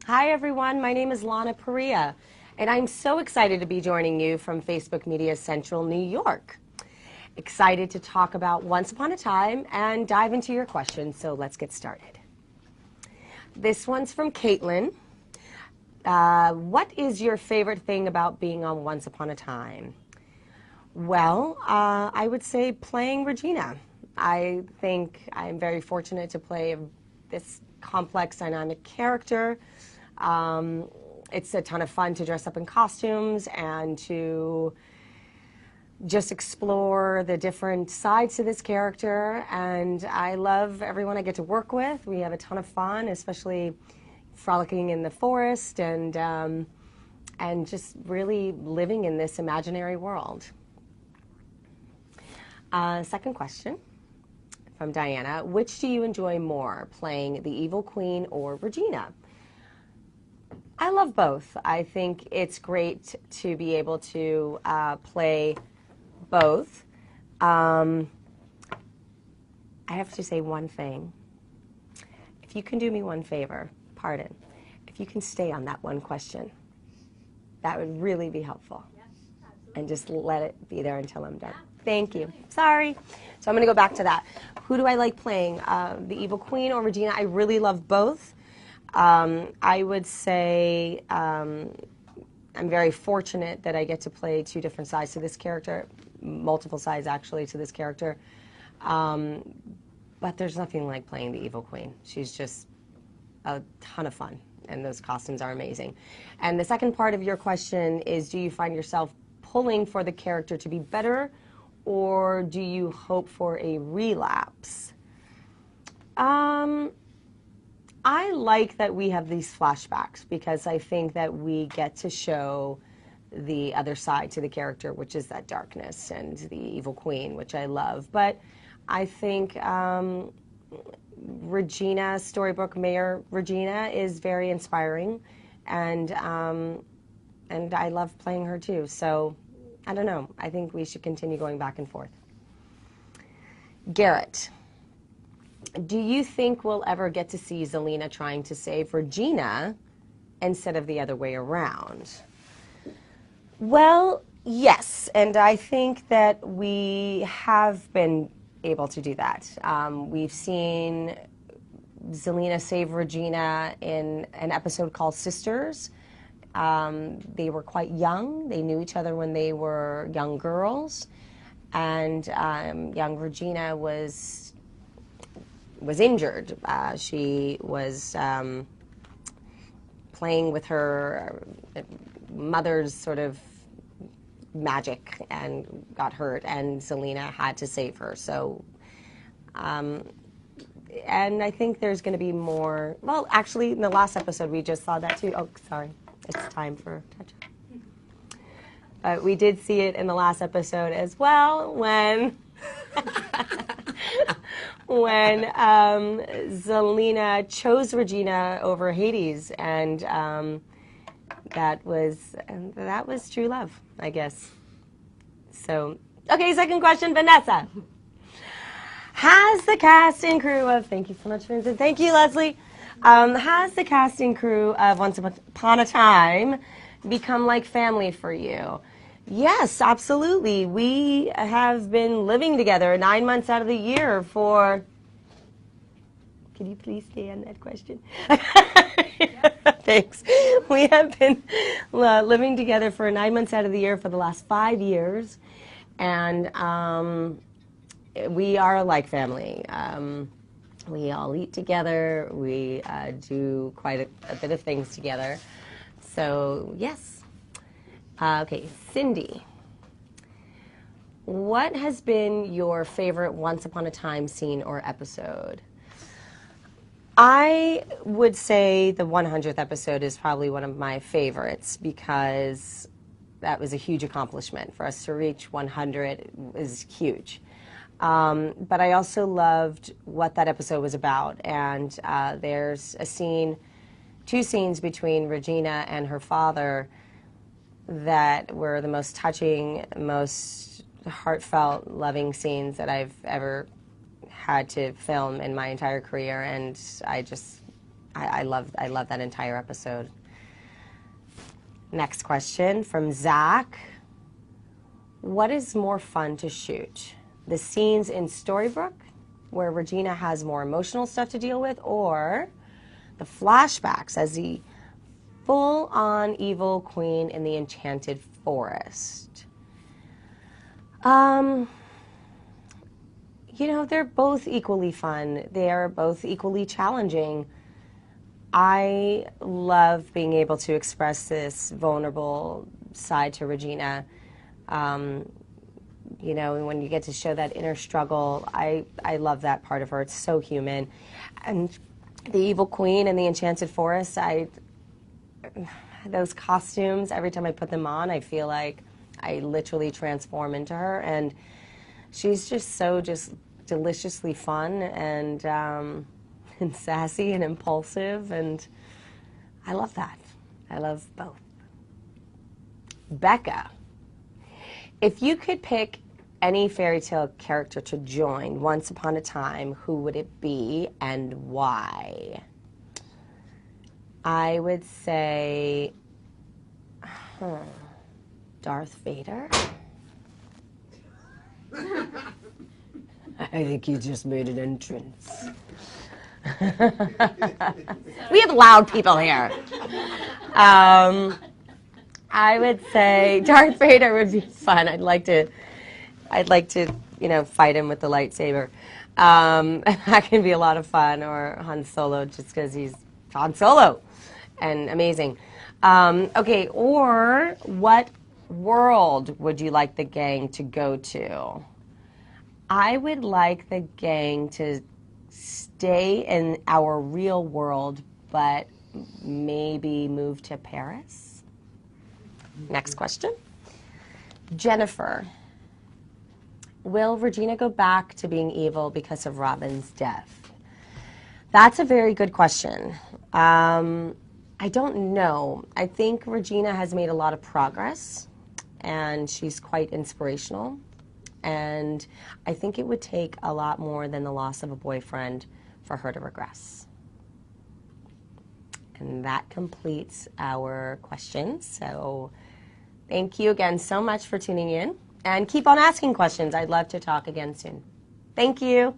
Hi everyone, my name is Lana Parrilla, and I'm so excited to be joining you from Facebook Media Central, New York. Excited to talk about Once Upon a Time and dive into your questions, so let's get started. This one's from Caitlin. What is your favorite thing about being on Once Upon a Time? Well, I would say playing Regina. I think I'm very fortunate to play this complex, dynamic character. It's a ton of fun to dress up in costumes and to just explore the different sides to this character. And I love everyone I get to work with. We have a ton of fun, especially frolicking in the forest and just really living in this imaginary world. Second question from Diana. Which do you enjoy more, playing the evil queen or Regina? I love both. I think it's great to be able to play both. I have to say one thing. If you can do me one favor, pardon, if you can stay on that one question, that would really be helpful. Yes, absolutely. And just let it be there until I'm done. Thank you. Sorry. So I'm going to go back to that. Who do I like playing, the evil queen or Regina? I really love both. I would say I'm very fortunate that I get to play two different sides to this character, multiple sides actually to this character. But there's nothing like playing the evil queen. She's just a ton of fun, and those costumes are amazing. And the second part of your question is, do you find yourself pulling for the character to be better, or do you hope for a relapse? I like that we have these flashbacks because I think that we get to show the other side to the character, which is that darkness and the evil queen, which I love. But I think Regina, storybook Mayor Regina, is very inspiring, and I love playing her too. So I don't know. I think we should continue going back and forth. Garrett. Do you think we'll ever get to see Zelina trying to save Regina instead of the other way around? Well, yes, and I think that we have been able to do that. We've seen Zelina save Regina in an episode called Sisters. They were quite young. They knew each other when they were young girls, and young Regina was injured. She was playing with her mother's sort of magic and got hurt, and Zelina had to save her. So, and I think there's going to be more. Well, actually, in the last episode, we just saw that too. Oh, sorry. It's time for touch-up. But we did see it in the last episode as well when when Zelina chose Regina over Hades, and that was true love, I guess. So, okay, second question, Vanessa. Has the cast and crew of, thank you so much, Vincent, thank you, Leslie, has the cast and crew of Once Upon a Time become like family for you? Yes, absolutely. We have been living together 9 months out of the year for... Can you please stay on that question? Thanks. We have been living together for 9 months out of the year for the last 5 years, and we are like family. We all eat together. We do quite a bit of things together. So, yes. Okay, Cindy. What has been your favorite Once Upon a Time scene or episode? I would say the 100th episode is probably one of my favorites because that was a huge accomplishment. For us to reach 100 is huge. But I also loved what that episode was about. And there's a scene, two scenes between Regina and her father that were the most touching, most heartfelt, loving scenes that I've ever had to film in my entire career, and I love that entire episode. Next question from Zach. What is more fun to shoot? The scenes in Storybrooke, where Regina has more emotional stuff to deal with, or the flashbacks as the full-on evil queen in the Enchanted Forest? You know, they're both equally fun. They are both equally challenging. I love being able to express this vulnerable side to Regina. You know, when you get to show that inner struggle, I love that part of her. It's so human. And the Evil Queen and the Enchanted Forest, those costumes, every time I put them on, I feel like I literally transform into her. And she's just deliciously fun and sassy and impulsive, and I love that. I love both. Becca, if you could pick any fairy tale character to join once upon a time, who would it be and why? I would say Darth Vader. I think he just made an entrance. We have loud people here. I would say Darth Vader would be fun. I'd like to, you know, fight him with the lightsaber. That can be a lot of fun. Or Han Solo, just because he's Han Solo and amazing. Okay, or what world would you like the gang to go to? I would like the gang to stay in our real world, but maybe move to Paris. Next question. Jennifer, will Regina go back to being evil because of Robin's death? That's a very good question. I don't know. I think Regina has made a lot of progress, and she's quite inspirational. And I think it would take a lot more than the loss of a boyfriend for her to regress. And that completes our questions. So thank you again so much for tuning in. And keep on asking questions. I'd love to talk again soon. Thank you.